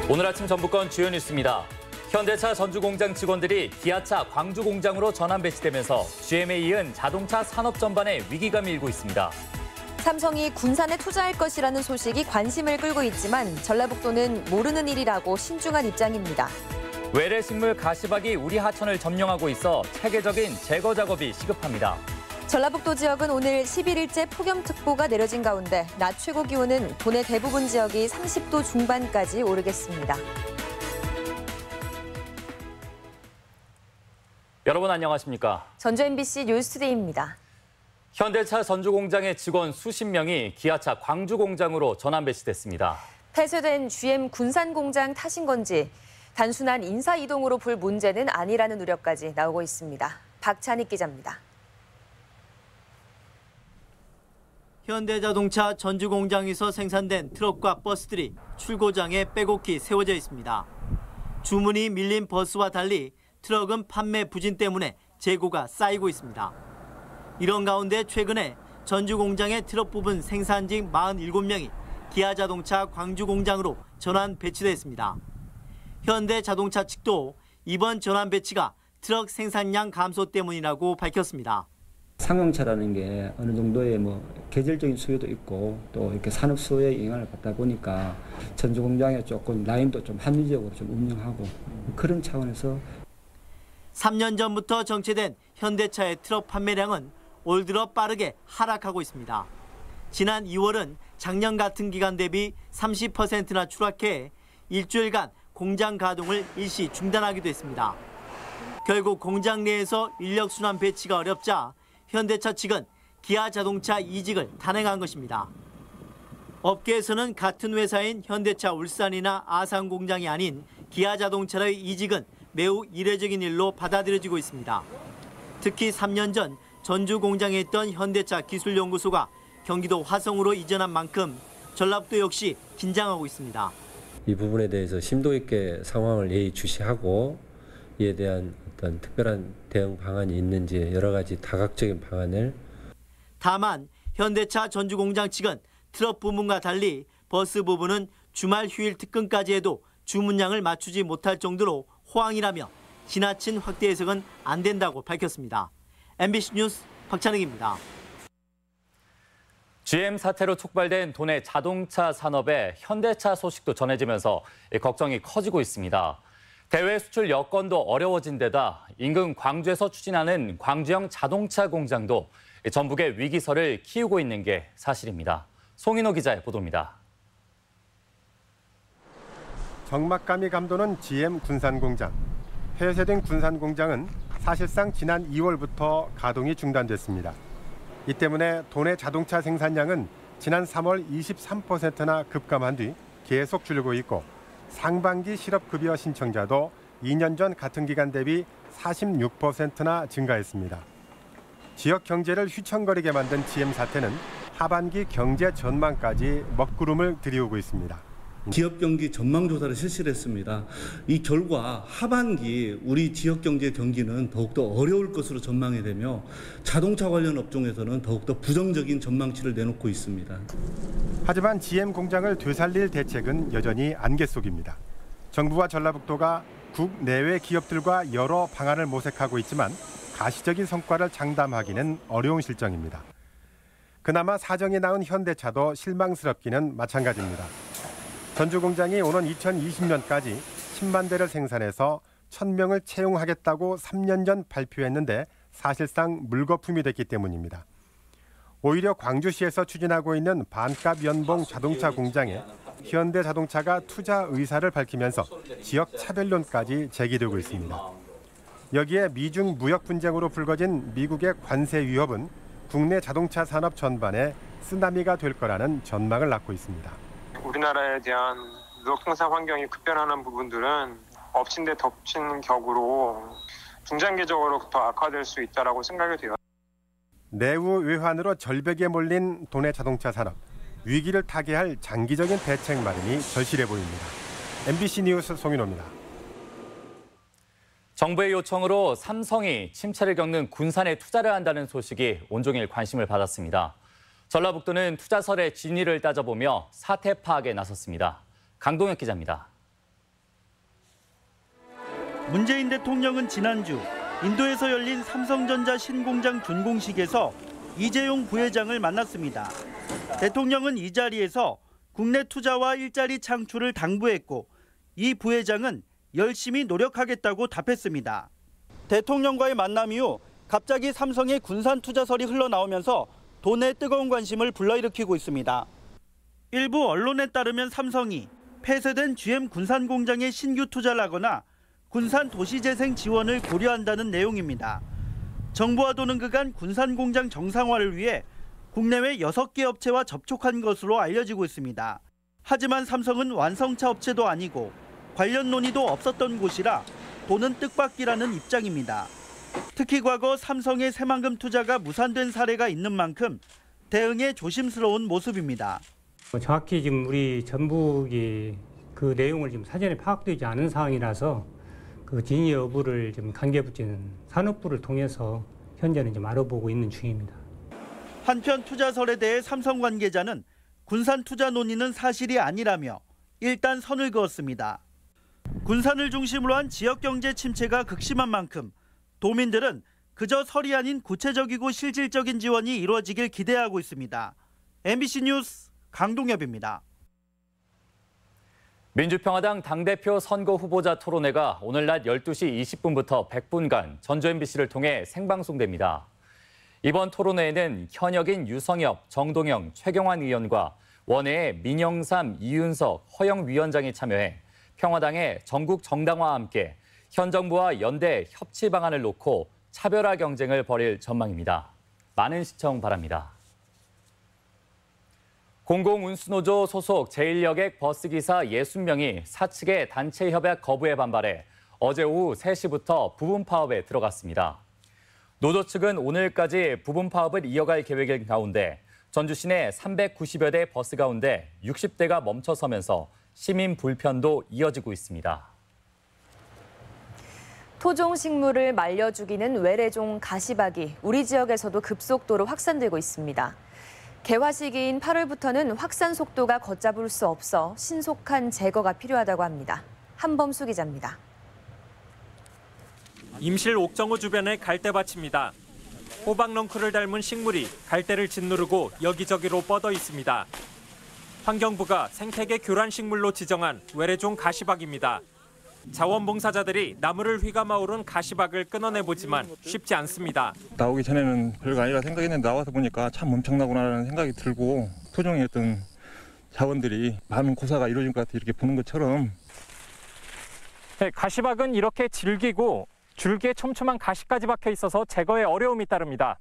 오늘 아침 전북권 주요 뉴스입니다. 현대차 전주공장 직원들이 기아차 광주공장으로 전환 배치되면서 GM에 이은 자동차 산업 전반에 위기감이 일고 있습니다. 삼성이 군산에 투자할 것이라는 소식이 관심을 끌고 있지만 전라북도는 모르는 일이라고 신중한 입장입니다. 외래식물 가시박이 우리 하천을 점령하고 있어 체계적인 제거 작업이 시급합니다. 전라북도 지역은 오늘 11일째 폭염특보가 내려진 가운데 낮 최고 기온은 도내 대부분 지역이 30도 중반까지 오르겠습니다. 여러분 안녕하십니까? 전주 MBC 뉴스투데이입니다. 현대차 전주공장의 직원 수십 명이 기아차 광주공장으로 전환 배치됐습니다. 폐쇄된 GM 군산공장 탓인 건지 단순한 인사 이동으로 볼 문제는 아니라는 우려까지 나오고 있습니다. 박찬익 기자입니다. 현대자동차 전주공장에서 생산된 트럭과 버스들이 출고장에 빼곡히 세워져 있습니다. 주문이 밀린 버스와 달리 트럭은 판매 부진 때문에 재고가 쌓이고 있습니다. 이런 가운데 최근에 전주공장의 트럭 부분 생산직 47명이 기아자동차 광주공장으로 전환 배치됐습니다. 현대자동차 측도 이번 전환 배치가 트럭 생산량 감소 때문이라고 밝혔습니다. 상용차라는 게 어느 정도의 계절적인 수요도 있고 또 이렇게 산업 수요에 영향을 받다 보니까 전주 공장에 조금 라인도 좀 합리적으로 좀 운영하고 그런 차원에서 3년 전부터 정체된 현대차의 트럭 판매량은 올 들어 빠르게 하락하고 있습니다. 지난 2월은 작년 같은 기간 대비 30%나 추락해 일주일간 공장 가동을 일시 중단하기도 했습니다. 결국 공장 내에서 인력 순환 배치가 어렵자 현대차 측은 기아자동차 이직을 단행한 것입니다. 업계에서는 같은 회사인 현대차 울산이나 아산 공장이 아닌 기아자동차의 이직은 매우 이례적인 일로 받아들여지고 있습니다. 특히 3년 전 전주 공장에 있던 현대차 기술연구소가 경기도 화성으로 이전한 만큼 전라북도 역시 긴장하고 있습니다. 이 부분에 대해서 심도 있게 상황을 예의주시하고 이에 대한 어떤 특별한 대응 방안이 있는지 여러 가지 다각적인 방안을. 다만 현대차 전주공장 측은 트럭 부분과 달리 버스 부분은 주말 휴일 특근까지 해도 주문량을 맞추지 못할 정도로 호황이라며 지나친 확대 해석은 안 된다고 밝혔습니다. MBC 뉴스 박찬익입니다. GM 사태로 촉발된 도내 자동차 산업에 현대차 소식도 전해지면서 걱정이 커지고 있습니다. 대외 수출 여건도 어려워진 데다 인근 광주에서 추진하는 광주형 자동차 공장도 전북의 위기설을 키우고 있는 게 사실입니다. 송인호 기자의 보도입니다. 적막감이 감도는 GM 군산공장. 폐쇄된 군산공장은 사실상 지난 2월부터 가동이 중단됐습니다. 이 때문에 도내 자동차 생산량은 지난 3월 23%나 급감한 뒤 계속 줄고 있고 상반기 실업급여 신청자도 2년 전 같은 기간 대비 46%나 증가했습니다. 지역 경제를 휘청거리게 만든 GM 사태는 하반기 경제 전망까지 먹구름을 들이우고 있습니다. 기업 경기 전망 조사를 실시를 했습니다. 이 결과 하반기 우리 지역 경제 경기는 더욱더 어려울 것으로 전망이 되며 자동차 관련 업종에서는 더욱더 부정적인 전망치를 내놓고 있습니다. 하지만 GM 공장을 되살릴 대책은 여전히 안개 속입니다. 정부와 전라북도가 국내외 기업들과 여러 방안을 모색하고 있지만 가시적인 성과를 장담하기는 어려운 실정입니다. 그나마 사정이 나은 현대차도 실망스럽기는 마찬가지입니다. 전주 공장이 오는 2020년까지 10만 대를 생산해서 1,000명을 채용하겠다고 3년 전 발표했는데 사실상 물거품이 됐기 때문입니다. 오히려 광주시에서 추진하고 있는 반값 연봉 자동차 공장에 현대자동차가 투자 의사를 밝히면서 지역 차별론까지 제기되고 있습니다. 여기에 미중 무역 분쟁으로 불거진 미국의 관세 위협은 국내 자동차 산업 전반에 쓰나미가 될 거라는 전망을 낳고 있습니다. 우리나라에 대한 무역 생산 환경이 급변하는 부분들은 엎친 데 덮친 격으로 중장기적으로 더 악화될 수 있다고 생각이 돼요. 내후 외환으로 절벽에 몰린 도내 자동차 산업. 위기를 타개할 장기적인 대책 마련이 절실해 보입니다. MBC 뉴스 송인호입니다. 정부의 요청으로 삼성이 침체를 겪는 군산에 투자를 한다는 소식이 온종일 관심을 받았습니다. 전라북도는 투자설의 진위를 따져보며 사태 파악에 나섰습니다. 강동혁 기자입니다. 문재인 대통령은 지난주 인도에서 열린 삼성전자 신공장 준공식에서 이재용 부회장을 만났습니다. 대통령은 이 자리에서 국내 투자와 일자리 창출을 당부했고 이 부회장은 열심히 노력하겠다고 답했습니다. 대통령과의 만남 이후 갑자기 삼성의 군산 투자설이 흘러나오면서 돈에 뜨거운 관심을 불러일으키고 있습니다. 일부 언론에 따르면 삼성이 폐쇄된 GM 군산 공장에 신규 투자를 하거나 군산 도시재생 지원을 고려한다는 내용입니다. 정부와 도는 그간 군산 공장 정상화를 위해 국내외 6개 업체와 접촉한 것으로 알려지고 있습니다. 하지만 삼성은 완성차 업체도 아니고 관련 논의도 없었던 곳이라 돈은 뜻밖이라는 입장입니다. 특히 과거 삼성의 새만금 투자가 무산된 사례가 있는 만큼 대응에 조심스러운 모습입니다. 정확히 지금 우리 전북이 그 내용을 지금 사전에 파악되지 않은 상황이라서 그 진위 여부를 지금 관계부처는 산업부를 통해서 현재는 좀 알아보고 있는 중입니다. 한편 투자설에 대해 삼성 관계자는 군산 투자 논의는 사실이 아니라며 일단 선을 그었습니다. 군산을 중심으로 한 지역 경제 침체가 극심한 만큼 도민들은 그저 설이 아닌 구체적이고 실질적인 지원이 이루어지길 기대하고 있습니다. MBC 뉴스 강동엽입니다. 민주평화당 당대표 선거 후보자 토론회가 오늘 낮 12시 20분부터 100분간 전주 MBC를 통해 생방송됩니다. 이번 토론회에는 현역인 유성엽, 정동영, 최경환 의원과 원외의 민영삼, 이윤석, 허영 위원장이 참여해 평화당의 전국 정당화와 함께 현 정부와 연대 협치 방안을 놓고 차별화 경쟁을 벌일 전망입니다. 많은 시청 바랍니다. 공공운수노조 소속 제1여객 버스기사 60명이 사측의 단체 협약 거부에 반발해 어제 오후 3시부터 부분 파업에 들어갔습니다. 노조 측은 오늘까지 부분 파업을 이어갈 계획인 가운데 전주 시내 390여 대 버스 가운데 60대가 멈춰서면서 시민 불편도 이어지고 있습니다. 토종식물을 말려 죽이는 외래종 가시박이 우리 지역에서도 급속도로 확산되고 있습니다. 개화 시기인 8월부터는 확산 속도가 걷잡을 수 없어 신속한 제거가 필요하다고 합니다. 한범수 기자입니다. 임실 옥정호 주변의 갈대밭입니다. 호박넝쿨을 닮은 식물이 갈대를 짓누르고 여기저기로 뻗어 있습니다. 환경부가 생태계 교란식물로 지정한 외래종 가시박입니다. 자원봉사자들이 나무를 휘감아 오른 가시박을 끊어내보지만 쉽지 않습니다. 나오기 전에는 별거 아니라 생각했는데 나와서 보니까 참 엄청나구나라는 생각이 들고 토종의 어떤 자원들이 많은 고사가 이루어진 것 같아 이렇게 보는 것처럼. 네, 가시박은 이렇게 질기고 줄기에 촘촘한 가시까지 박혀 있어서 제거에 어려움이 따릅니다.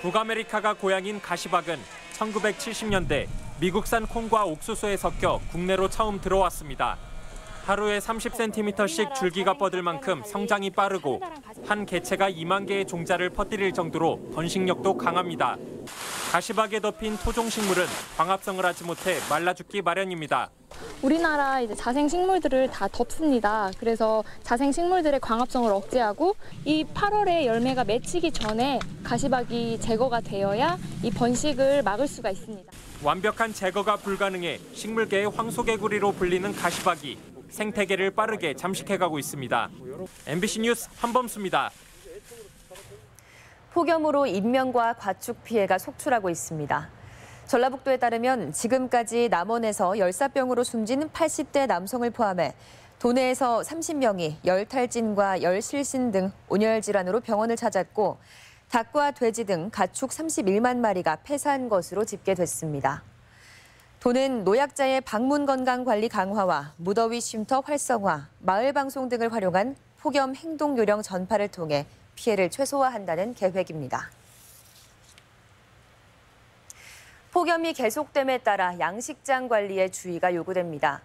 북아메리카가 고향인 가시박은 1970년대 미국산 콩과 옥수수에 섞여 국내로 처음 들어왔습니다. 하루에 30cm씩 줄기가 뻗을 만큼 성장이 빠르고 한 개체가 2만 개의 종자를 퍼뜨릴 정도로 번식력도 강합니다. 가시박에 덮인 토종식물은 광합성을 하지 못해 말라 죽기 마련입니다. 우리나라 이제 자생식물들을 다 덮습니다. 그래서 자생식물들의 광합성을 억제하고 이 8월에 열매가 맺히기 전에 가시박이 제거가 되어야 이 번식을 막을 수가 있습니다. 완벽한 제거가 불가능해 식물계의 황소개구리로 불리는 가시박이 생태계를 빠르게 잠식해가고 있습니다. MBC 뉴스 한범수입니다. 폭염으로 인명과 가축 피해가 속출하고 있습니다. 전라북도에 따르면 지금까지 남원에서 열사병으로 숨진 80대 남성을 포함해 도내에서 30명이 열탈진과 열실신 등 온열 질환으로 병원을 찾았고 닭과 돼지 등 가축 31만 마리가 폐사한 것으로 집계됐습니다. 도는 노약자의 방문 건강 관리 강화와 무더위 쉼터 활성화, 마을 방송 등을 활용한 폭염 행동 요령 전파를 통해 피해를 최소화한다는 계획입니다. 폭염이 계속됨에 따라 양식장 관리에 주의가 요구됩니다.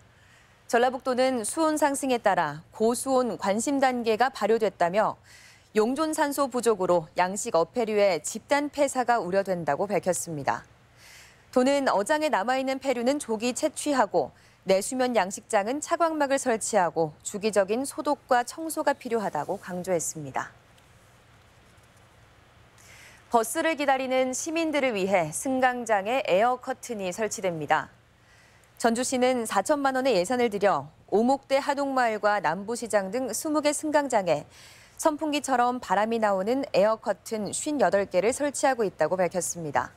전라북도는 수온 상승에 따라 고수온 관심 단계가 발효됐다며 용존 산소 부족으로 양식 어패류의 집단 폐사가 우려된다고 밝혔습니다. 도는 어장에 남아있는 폐류는 조기 채취하고 내수면 양식장은 차광막을 설치하고 주기적인 소독과 청소가 필요하다고 강조했습니다. 버스를 기다리는 시민들을 위해 승강장에 에어 커튼이 설치됩니다. 전주시는 4천만 원의 예산을 들여 오목대 하동마을과 남부시장 등 20개 승강장에 선풍기처럼 바람이 나오는 에어커튼 58개를 설치하고 있다고 밝혔습니다.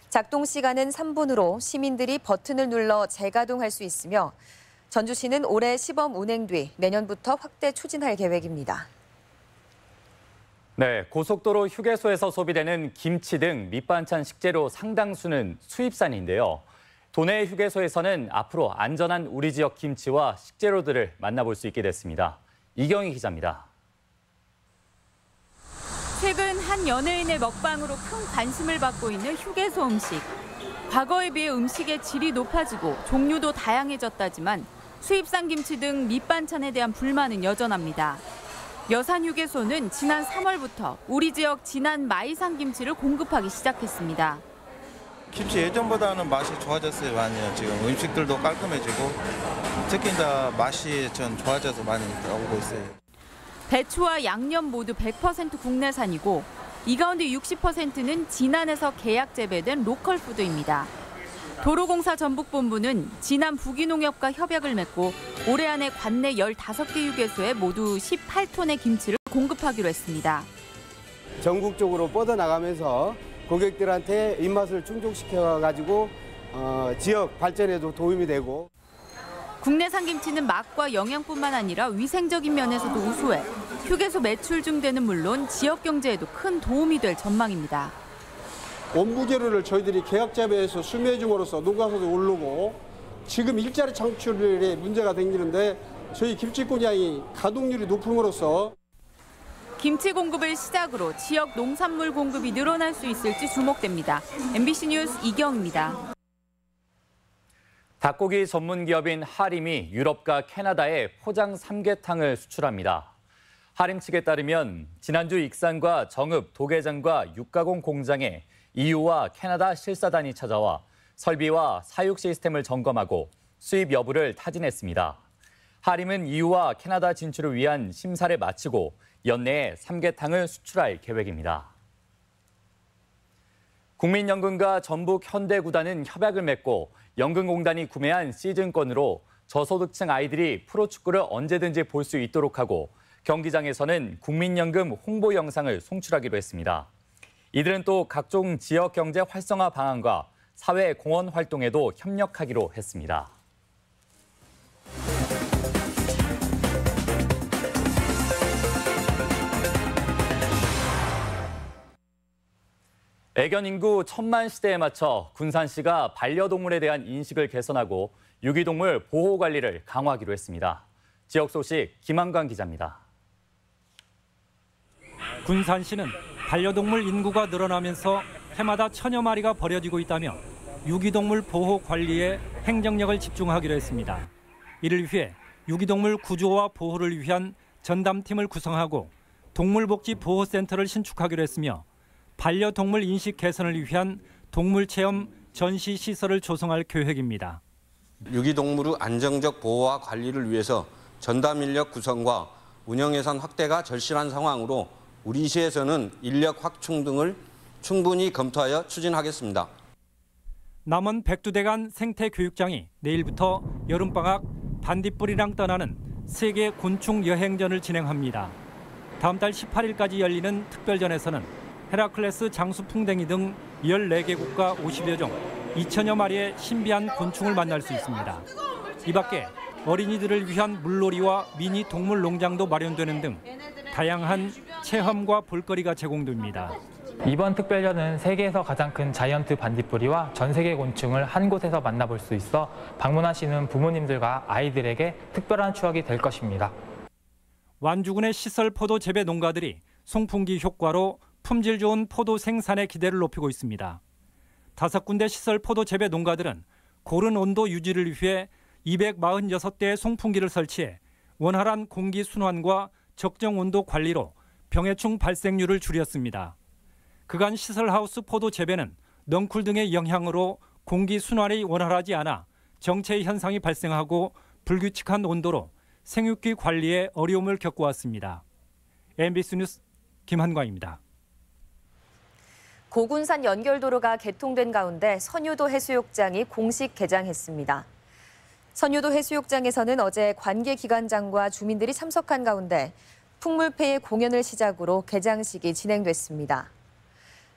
작동 시간은 3분으로 시민들이 버튼을 눌러 재가동할 수 있으며 전주시는 올해 시범 운행 뒤 내년부터 확대 추진할 계획입니다. 네, 고속도로 휴게소에서 소비되는 김치 등 밑반찬 식재료 상당수는 수입산인데요. 도내 휴게소에서는 앞으로 안전한 우리 지역 김치와 식재료들을 만나볼 수 있게 됐습니다. 이경희 기자입니다. 최근 한 연예인의 먹방으로 큰 관심을 받고 있는 휴게소 음식. 과거에 비해 음식의 질이 높아지고 종류도 다양해졌다지만 수입산 김치 등 밑반찬에 대한 불만은 여전합니다. 여산휴게소는 지난 3월부터 우리 지역 진한 마이산 김치를 공급하기 시작했습니다. 김치 예전보다는 맛이 좋아졌어요, 많이요. 지금 음식들도 깔끔해지고 특히 이제 맛이 전 좋아져서 많이 나오고 있어요. 배추와 양념 모두 100% 국내산이고 이 가운데 60%는 진안에서 계약 재배된 로컬 푸드입니다. 도로공사 전북본부는 진안 부기농협과 협약을 맺고 올해 안에 관내 15개 휴게소에 모두 18톤의 김치를 공급하기로 했습니다. 전국적으로 뻗어나가면서 고객들한테 입맛을 충족시켜가지고 지역 발전에도 도움이 되고. 국내산 김치는 맛과 영양뿐만 아니라 위생적인 면에서도 우수해 휴게소 매출 증대는 물론 지역 경제에도 큰 도움이 될 전망입니다. 원부재료를 저희들이 계약 재배해서 수매줌으로써 농가소도 오르고 지금 일자리 창출에 문제가 생기는데 저희 김치 공장이 가동률이 높음으로써 김치 공급을 시작으로 지역 농산물 공급이 늘어날 수 있을지 주목됩니다. MBC 뉴스 이경입니다. 닭고기 전문 기업인 하림이 유럽과 캐나다에 포장 삼계탕을 수출합니다. 하림 측에 따르면 지난주 익산과 정읍, 도계장과 육가공 공장에 EU와 캐나다 실사단이 찾아와 설비와 사육 시스템을 점검하고 수입 여부를 타진했습니다. 하림은 EU와 캐나다 진출을 위한 심사를 마치고 연내에 삼계탕을 수출할 계획입니다. 국민연금과 전북 현대구단은 협약을 맺고 연금공단이 구매한 시즌권으로 저소득층 아이들이 프로축구를 언제든지 볼 수 있도록 하고 경기장에서는 국민연금 홍보 영상을 송출하기로 했습니다. 이들은 또 각종 지역 경제 활성화 방안과 사회 공헌 활동에도 협력하기로 했습니다. 애견 인구 1000만 시대에 맞춰 군산시가 반려동물에 대한 인식을 개선하고 유기동물 보호 관리를 강화하기로 했습니다. 지역 소식 김한관 기자입니다. 군산시는 반려동물 인구가 늘어나면서 해마다 1000여 마리가 버려지고 있다며 유기동물 보호 관리에 행정력을 집중하기로 했습니다. 이를 위해 유기동물 구조와 보호를 위한 전담팀을 구성하고 동물복지보호센터를 신축하기로 했으며 반려동물 인식 개선을 위한 동물체험 전시 시설을 조성할 계획입니다. 유기동물의 안정적 보호와 관리를 위해서 전담 인력 구성과 운영 예산 확대가 절실한 상황으로 우리 시에서는 인력 확충 등을 충분히 검토하여 추진하겠습니다. 남원 백두대간 생태교육장이 내일부터 여름방학 반딧불이랑 떠나는 세계 곤충 여행전을 진행합니다. 다음 달 18일까지 열리는 특별전에서는 헤라클레스 장수풍뎅이 등 14개국과 50여 종, 2000여 마리의 신비한 곤충을 만날 수 있습니다. 이 밖에 어린이들을 위한 물놀이와 미니 동물 농장도 마련되는 등 다양한 체험과 볼거리가 제공됩니다. 이번 특별전은 세계에서 가장 큰 자이언트 반딧불이와 전 세계 곤충을 한 곳에서 만나볼 수 있어 방문하시는 부모님들과 아이들에게 특별한 추억이 될 것입니다. 완주군의 시설 포도 재배 농가들이 송풍기 효과로 품질 좋은 포도 생산의 기대를 높이고 있습니다. 5군데 시설 포도 재배 농가들은 고른 온도 유지를 위해 246대의 송풍기를 설치해 원활한 공기 순환과 적정 온도 관리로 병해충 발생률을 줄였습니다. 그간 시설하우스 포도 재배는 넝쿨 등의 영향으로 공기 순환이 원활하지 않아 정체 현상이 발생하고 불규칙한 온도로 생육기 관리에 어려움을 겪어왔습니다. MBC 뉴스 김한광입니다. 고군산 연결도로가 개통된 가운데 선유도 해수욕장이 공식 개장했습니다. 선유도 해수욕장에서는 어제 관계기관장과 주민들이 참석한 가운데 풍물패의 공연을 시작으로 개장식이 진행됐습니다.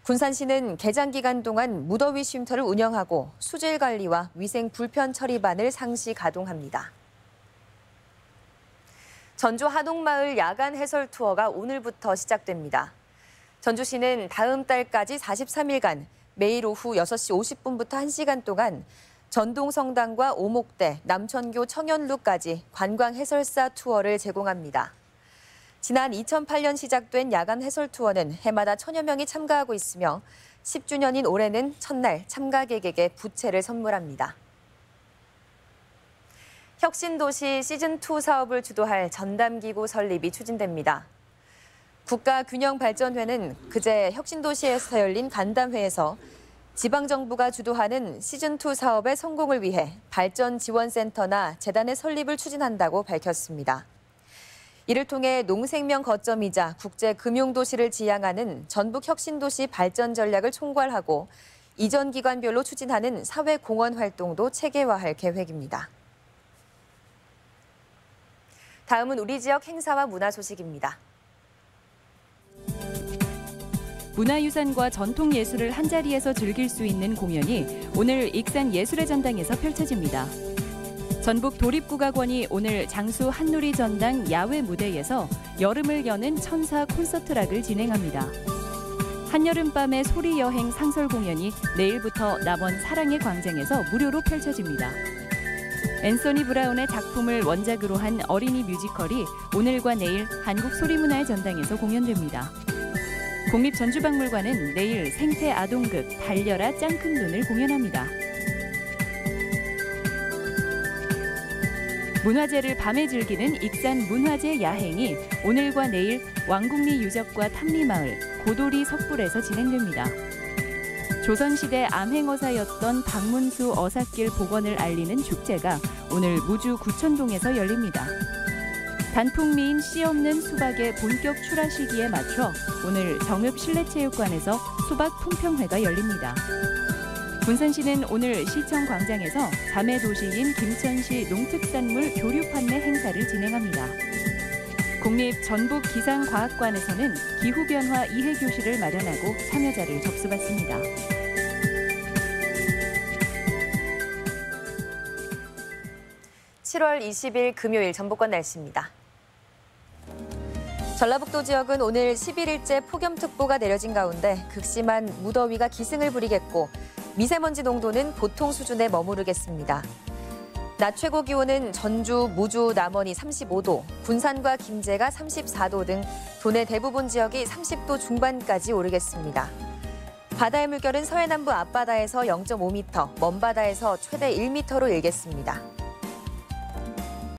군산시는 개장 기간 동안 무더위 쉼터를 운영하고 수질 관리와 위생 불편 처리반을 상시 가동합니다. 전주 하동마을 야간 해설 투어가 오늘부터 시작됩니다. 전주시는 다음 달까지 43일간 매일 오후 6시 50분부터 1시간 동안 전동성당과 오목대, 남천교 청연루까지 관광 해설사 투어를 제공합니다. 지난 2008년 시작된 야간 해설 투어는 해마다 1000여 명이 참가하고 있으며 10주년인 올해는 첫날 참가객에게 부채를 선물합니다. 혁신도시 시즌2 사업을 주도할 전담기구 설립이 추진됩니다. 국가균형발전회는 그제 혁신도시에서 열린 간담회에서 지방정부가 주도하는 시즌2 사업의 성공을 위해 발전지원센터나 재단의 설립을 추진한다고 밝혔습니다. 이를 통해 농생명 거점이자 국제금융도시를 지향하는 전북혁신도시 발전 전략을 총괄하고 이전 기관별로 추진하는 사회공헌 활동도 체계화할 계획입니다. 다음은 우리 지역 행사와 문화 소식입니다. 문화유산과 전통예술을 한자리에서 즐길 수 있는 공연이 오늘 익산 예술의 전당에서 펼쳐집니다. 전북 도립국악원이 오늘 장수 한누리 전당 야외 무대에서 여름을 여는 천사 콘서트락을 진행합니다. 한여름밤의 소리여행 상설 공연이 내일부터 남원 사랑의 광장에서 무료로 펼쳐집니다. 앤서니 브라운의 작품을 원작으로 한 어린이 뮤지컬이 오늘과 내일 한국소리문화의 전당에서 공연됩니다. 국립전주박물관은 내일 생태 아동극 달려라 짱큰 눈을 공연합니다. 문화재를 밤에 즐기는 익산 문화재 야행이 오늘과 내일 왕국리 유적과 탐리마을, 고도리 석불에서 진행됩니다. 조선시대 암행어사였던 박문수 어사길 복원을 알리는 축제가 오늘 무주 구천동에서 열립니다. 단풍미인 씨 없는 수박의 본격 출하 시기에 맞춰 오늘 정읍 실내체육관에서 수박 품평회가 열립니다. 군산시는 오늘 시청 광장에서 자매도시인 김천시 농특산물 교류 판매 행사를 진행합니다. 국립전북기상과학관에서는 기후변화 이해교실을 마련하고 참여자를 접수받습니다. (7월 20일) 금요일 전북권 날씨입니다. 전라북도 지역은 오늘 11일째 폭염특보가 내려진 가운데 극심한 무더위가 기승을 부리겠고 미세먼지 농도는 보통 수준에 머무르겠습니다. 낮 최고 기온은 전주, 무주, 남원이 35도, 군산과 김제가 34도 등 도내 대부분 지역이 30도 중반까지 오르겠습니다. 바다의 물결은 서해남부 앞바다에서 0.5m, 먼바다에서 최대 1m로 일겠습니다.